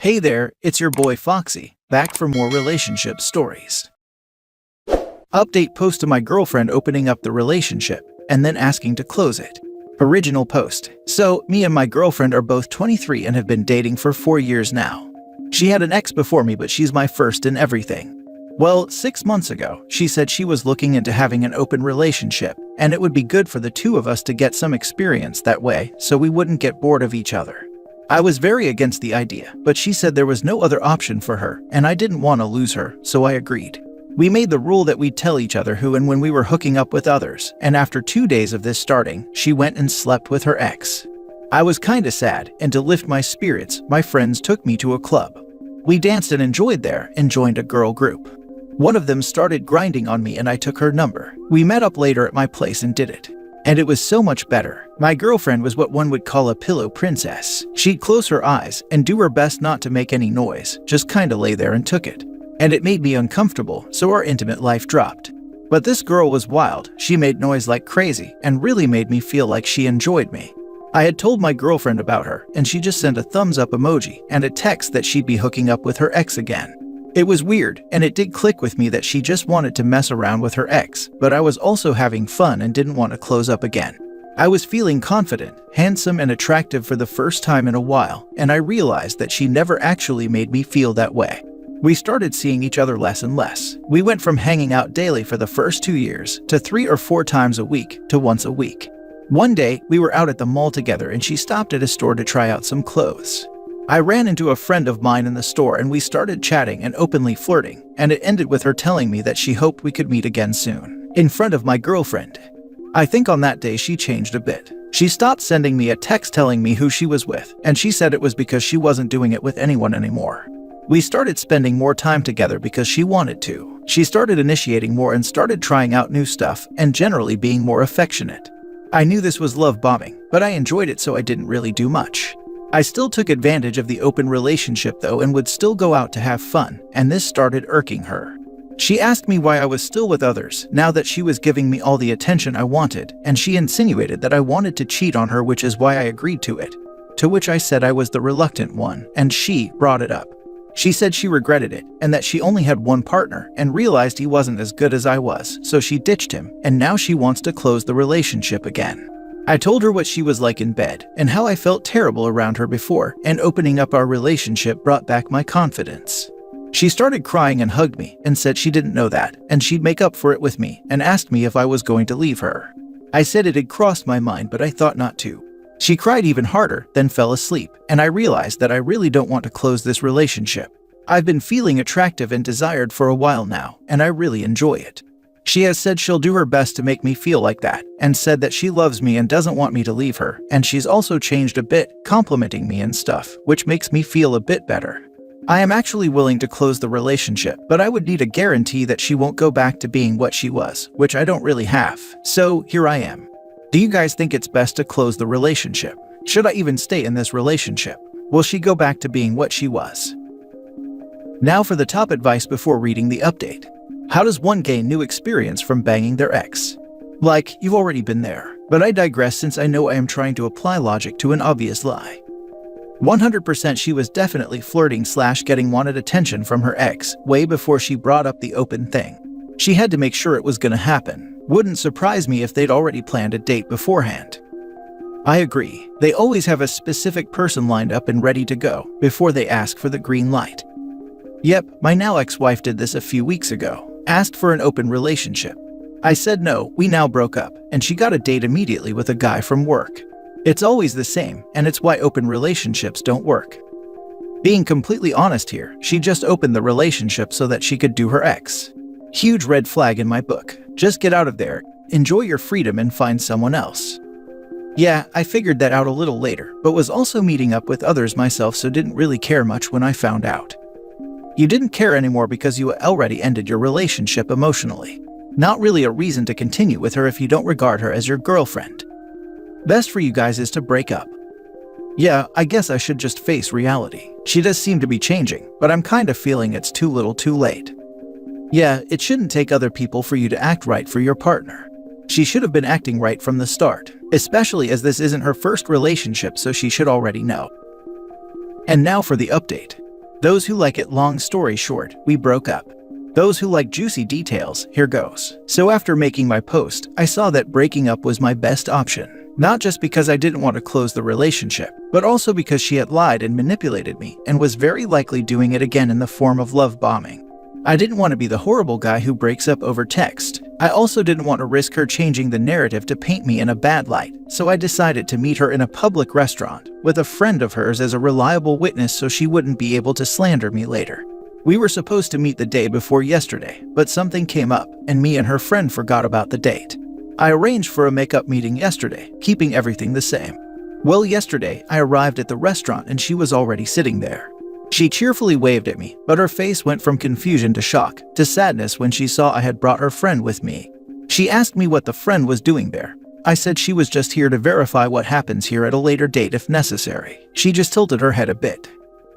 Hey there, it's your boy Foxy, back for more relationship stories. Update post to my girlfriend opening up the relationship, and then asking to close it. Original post. So, me and my girlfriend are both 23 and have been dating for 4 years now. She had an ex before me, but she's my first in everything. Well, 6 months ago, she said she was looking into having an open relationship, and it would be good for the two of us to get some experience that way so we wouldn't get bored of each other. I was very against the idea, but she said there was no other option for her, and I didn't want to lose her, so I agreed. We made the rule that we'd tell each other who and when we were hooking up with others, and after 2 days of this starting, she went and slept with her ex. I was kinda sad, and to lift my spirits, my friends took me to a club. We danced and enjoyed there, and joined a girl group. One of them started grinding on me and I took her number. We met up later at my place and did it. And it was so much better. My girlfriend was what one would call a pillow princess. She'd close her eyes and do her best not to make any noise, just kinda lay there and took it. And it made me uncomfortable, so our intimate life dropped. But this girl was wild. She made noise like crazy and really made me feel like she enjoyed me. I had told my girlfriend about her, and she just sent a thumbs up emoji and a text that she'd be hooking up with her ex again. It was weird, and it did click with me that she just wanted to mess around with her ex, but I was also having fun and didn't want to close up again. I was feeling confident, handsome, and attractive for the first time in a while, and I realized that she never actually made me feel that way. We started seeing each other less and less. We went from hanging out daily for the first 2 years to 3 or 4 times a week to once a week. One day, we were out at the mall together and she stopped at a store to try out some clothes. I ran into a friend of mine in the store and we started chatting and openly flirting, and it ended with her telling me that she hoped we could meet again soon, in front of my girlfriend. I think on that day she changed a bit. She stopped sending me a text telling me who she was with, and she said it was because she wasn't doing it with anyone anymore. We started spending more time together because she wanted to. She started initiating more and started trying out new stuff and generally being more affectionate. I knew this was love bombing, but I enjoyed it, so I didn't really do much. I still took advantage of the open relationship though and would still go out to have fun, and this started irking her. She asked me why I was still with others now that she was giving me all the attention I wanted, and she insinuated that I wanted to cheat on her, which is why I agreed to it. To which I said I was the reluctant one, and she brought it up. She said she regretted it and that she only had one partner and realized he wasn't as good as I was, so she ditched him, and now she wants to close the relationship again. I told her what she was like in bed and how I felt terrible around her before, and opening up our relationship brought back my confidence. She started crying and hugged me and said she didn't know that and she'd make up for it with me, and asked me if I was going to leave her. I said it had crossed my mind, but I thought not to. She cried even harder, then fell asleep, and I realized that I really don't want to close this relationship. I've been feeling attractive and desired for a while now, and I really enjoy it. She has said she'll do her best to make me feel like that, and said that she loves me and doesn't want me to leave her, and she's also changed a bit, complimenting me and stuff, which makes me feel a bit better. I am actually willing to close the relationship, but I would need a guarantee that she won't go back to being what she was, which I don't really have. So here I am. Do you guys think it's best to close the relationship? Should I even stay in this relationship? Will she go back to being what she was? Now for the top advice before reading the update. How does one gain new experience from banging their ex? Like, you've already been there, but I digress since I know I am trying to apply logic to an obvious lie. 100% she was definitely flirting / getting wanted attention from her ex way before she brought up the open thing. She had to make sure it was gonna happen. Wouldn't surprise me if they'd already planned a date beforehand. I agree, they always have a specific person lined up and ready to go before they ask for the green light. Yep, my now ex-wife did this a few weeks ago. Asked for an open relationship. I said no, we now broke up, and she got a date immediately with a guy from work. It's always the same, and it's why open relationships don't work. Being completely honest here, she just opened the relationship so that she could do her ex. Huge red flag in my book. Just get out of there, enjoy your freedom, and find someone else. Yeah, I figured that out a little later, but was also meeting up with others myself, so didn't really care much when I found out. You didn't care anymore because you already ended your relationship emotionally. Not really a reason to continue with her if you don't regard her as your girlfriend. Best for you guys is to break up. Yeah, I guess I should just face reality. She does seem to be changing, but I'm kind of feeling it's too little too late. Yeah, it shouldn't take other people for you to act right for your partner. She should have been acting right from the start, especially as this isn't her first relationship, so she should already know. And now for the update. Those who like it long story short, we broke up. Those who like juicy details, here goes. So after making my post, I saw that breaking up was my best option. Not just because I didn't want to close the relationship, but also because she had lied and manipulated me and was very likely doing it again in the form of love bombing. I didn't want to be the horrible guy who breaks up over text. I also didn't want to risk her changing the narrative to paint me in a bad light, so I decided to meet her in a public restaurant with a friend of hers as a reliable witness so she wouldn't be able to slander me later. We were supposed to meet the day before yesterday, but something came up and me and her friend forgot about the date. I arranged for a makeup meeting yesterday, keeping everything the same. Well, yesterday I arrived at the restaurant and she was already sitting there. She cheerfully waved at me, but her face went from confusion to shock to sadness when she saw I had brought her friend with me. She asked me what the friend was doing there. I said she was just here to verify what happens here at a later date if necessary. She just tilted her head a bit.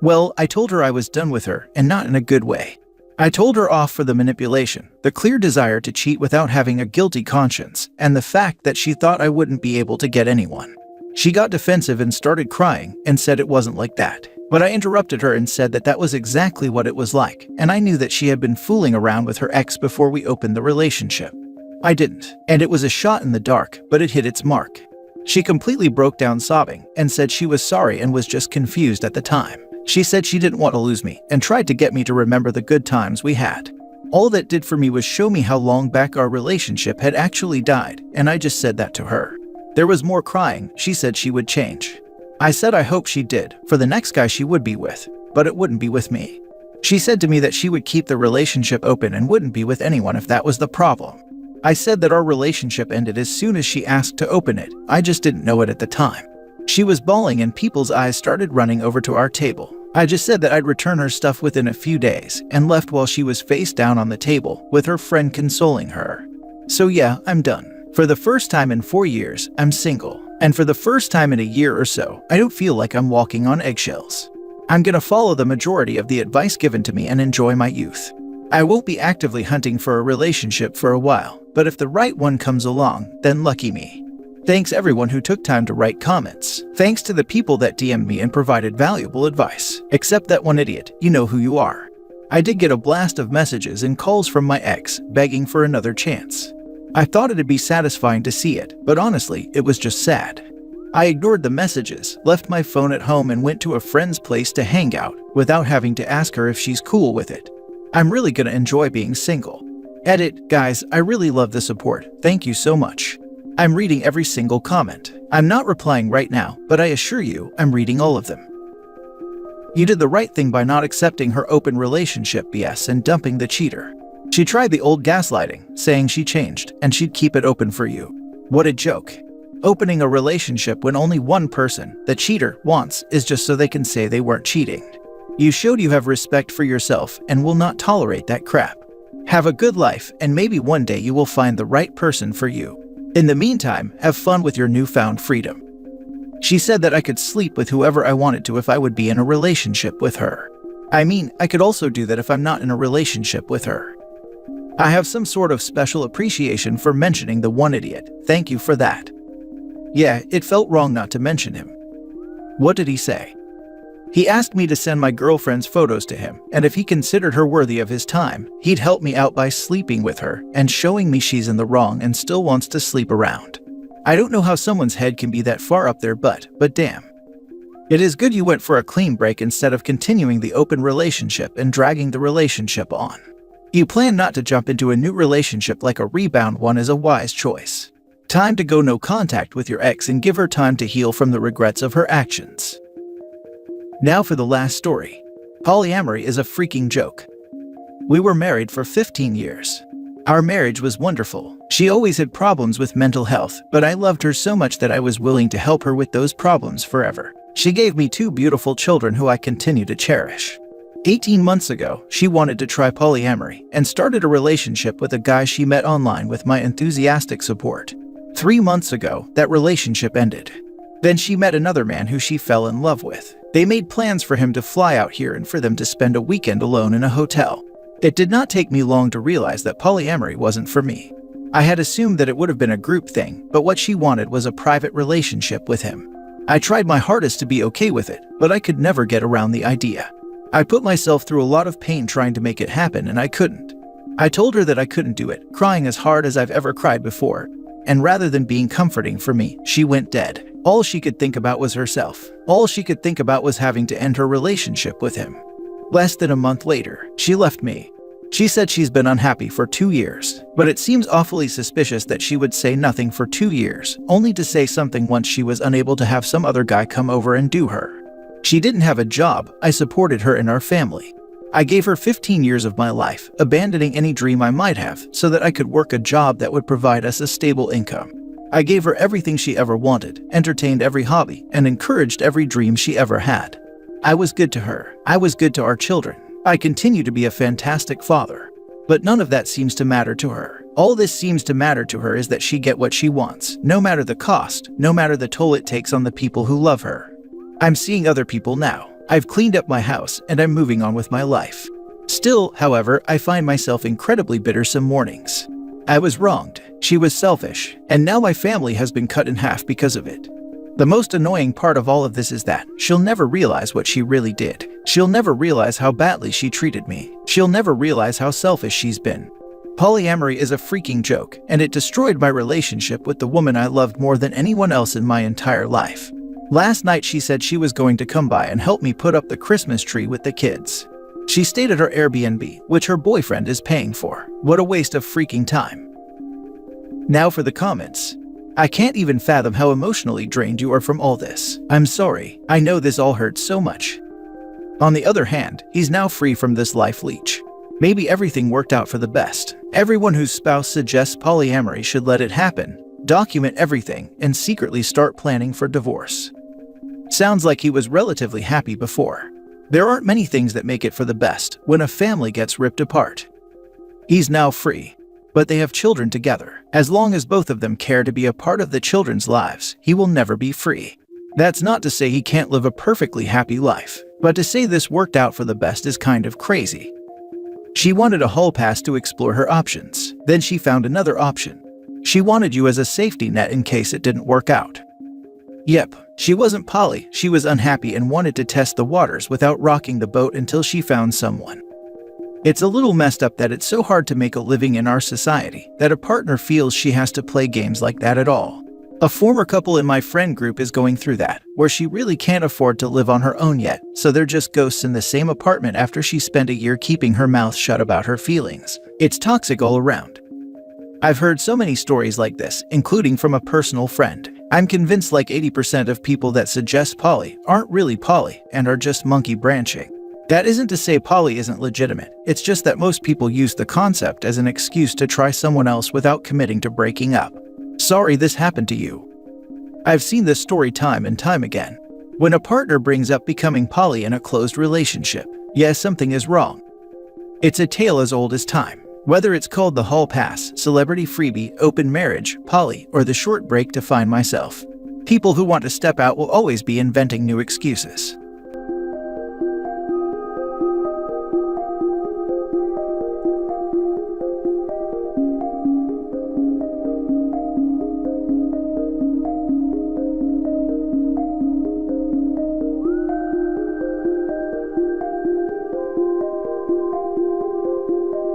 Well, I told her I was done with her, and not in a good way. I told her off for the manipulation, the clear desire to cheat without having a guilty conscience, and the fact that she thought I wouldn't be able to get anyone. She got defensive and started crying and said it wasn't like that. But I interrupted her and said that that was exactly what it was like, and I knew that she had been fooling around with her ex before we opened the relationship. I didn't, and it was a shot in the dark, but it hit its mark. She completely broke down sobbing and said she was sorry and was just confused at the time. She said she didn't want to lose me and tried to get me to remember the good times we had. All that did for me was show me how long back our relationship had actually died, and I just said that to her. There was more crying. She said she would change. I said I hope she did, for the next guy she would be with, but it wouldn't be with me. She said to me that she would keep the relationship open and wouldn't be with anyone if that was the problem. I said that our relationship ended as soon as she asked to open it. I just didn't know it at the time. She was bawling and people's eyes started running over to our table. I just said that I'd return her stuff within a few days and left while she was face down on the table with her friend consoling her. So yeah, I'm done. For the first time in 4 years, I'm single. And for the first time in a year or so, I don't feel like I'm walking on eggshells. I'm gonna follow the majority of the advice given to me and enjoy my youth. I won't be actively hunting for a relationship for a while, but if the right one comes along, then lucky me. Thanks everyone who took time to write comments. Thanks to the people that DM'd me and provided valuable advice. Except that one idiot, you know who you are. I did get a blast of messages and calls from my ex, begging for another chance. I thought it'd be satisfying to see it, but honestly, it was just sad. I ignored the messages, left my phone at home and went to a friend's place to hang out, without having to ask her if she's cool with it. I'm really gonna enjoy being single. Edit, guys, I really love the support, thank you so much. I'm reading every single comment. I'm not replying right now, but I assure you, I'm reading all of them. You did the right thing by not accepting her open relationship BS and dumping the cheater. She tried the old gaslighting, saying she changed and she'd keep it open for you. What a joke. Opening a relationship when only one person, the cheater, wants is just so they can say they weren't cheating. You showed you have respect for yourself and will not tolerate that crap. Have a good life and maybe one day you will find the right person for you. In the meantime, have fun with your newfound freedom. She said that I could sleep with whoever I wanted to if I would be in a relationship with her. I mean, I could also do that if I'm not in a relationship with her. I have some sort of special appreciation for mentioning the one idiot. Thank you for that. Yeah, it felt wrong not to mention him. What did he say? He asked me to send my girlfriend's photos to him, and if he considered her worthy of his time, he'd help me out by sleeping with her and showing me she's in the wrong and still wants to sleep around. I don't know how someone's head can be that far up their butt, but damn. It is good you went for a clean break instead of continuing the open relationship and dragging the relationship on. You plan not to jump into a new relationship like a rebound one is a wise choice. Time to go no contact with your ex and give her time to heal from the regrets of her actions. Now for the last story. Polyamory is a freaking joke. We were married for 15 years. Our marriage was wonderful. She always had problems with mental health, but I loved her so much that I was willing to help her with those problems forever. She gave me 2 beautiful children who I continue to cherish. 18 months ago, she wanted to try polyamory and started a relationship with a guy she met online with my enthusiastic support. 3 months ago, that relationship ended. Then she met another man who she fell in love with. They made plans for him to fly out here and for them to spend a weekend alone in a hotel. It did not take me long to realize that polyamory wasn't for me. I had assumed that it would have been a group thing, but what she wanted was a private relationship with him. I tried my hardest to be okay with it, but I could never get around the idea. I put myself through a lot of pain trying to make it happen, and I couldn't. I told her that I couldn't do it, crying as hard as I've ever cried before. And rather than being comforting for me, she went dead. All she could think about was herself. All she could think about was having to end her relationship with him. Less than a month later, she left me. She said she's been unhappy for 2 years, but it seems awfully suspicious that she would say nothing for 2 years, only to say something once she was unable to have some other guy come over and do her. She didn't have a job. I supported her and our family. I gave her 15 years of my life, abandoning any dream I might have so that I could work a job that would provide us a stable income. I gave her everything she ever wanted, entertained every hobby, and encouraged every dream she ever had. I was good to her. I was good to our children. I continue to be a fantastic father. But none of that seems to matter to her. All this seems to matter to her is that she get what she wants, no matter the cost, no matter the toll it takes on the people who love her. I'm seeing other people now. I've cleaned up my house, and I'm moving on with my life. Still, however, I find myself incredibly bitter some mornings. I was wronged. She was selfish, and now my family has been cut in half because of it. The most annoying part of all of this is that she'll never realize what she really did. She'll never realize how badly she treated me. She'll never realize how selfish she's been. Polyamory is a freaking joke, and it destroyed my relationship with the woman I loved more than anyone else in my entire life. Last night she said she was going to come by and help me put up the Christmas tree with the kids. She stayed at her Airbnb, which her boyfriend is paying for. What a waste of freaking time. Now for the comments. I can't even fathom how emotionally drained you are from all this. I'm sorry. I know this all hurts so much. On the other hand, he's now free from this life leech. Maybe everything worked out for the best. Everyone whose spouse suggests polyamory should let it happen, document everything, and secretly start planning for divorce. Sounds like he was relatively happy before. There aren't many things that make it for the best when a family gets ripped apart. He's now free, but they have children together. As long as both of them care to be a part of the children's lives, he will never be free. That's not to say he can't live a perfectly happy life, but to say this worked out for the best is kind of crazy. She wanted a hall pass to explore her options. Then she found another option. She wanted you as a safety net in case it didn't work out. Yep, she wasn't poly. She was unhappy and wanted to test the waters without rocking the boat until she found someone. It's a little messed up that it's so hard to make a living in our society that a partner feels she has to play games like that at all. A former couple in my friend group is going through that, where she really can't afford to live on her own yet, so they're just ghosts in the same apartment after she spent a year keeping her mouth shut about her feelings. It's toxic all around. I've heard so many stories like this, including from a personal friend. I'm convinced like 80% of people that suggest poly aren't really poly and are just monkey branching. That isn't to say poly isn't legitimate, it's just that most people use the concept as an excuse to try someone else without committing to breaking up. Sorry this happened to you. I've seen this story time and time again. When a partner brings up becoming poly in a closed relationship, yes, something is wrong. It's a tale as old as time. Whether it's called the hall pass, celebrity freebie, open marriage, poly, or the short break to find myself. People who want to step out will always be inventing new excuses.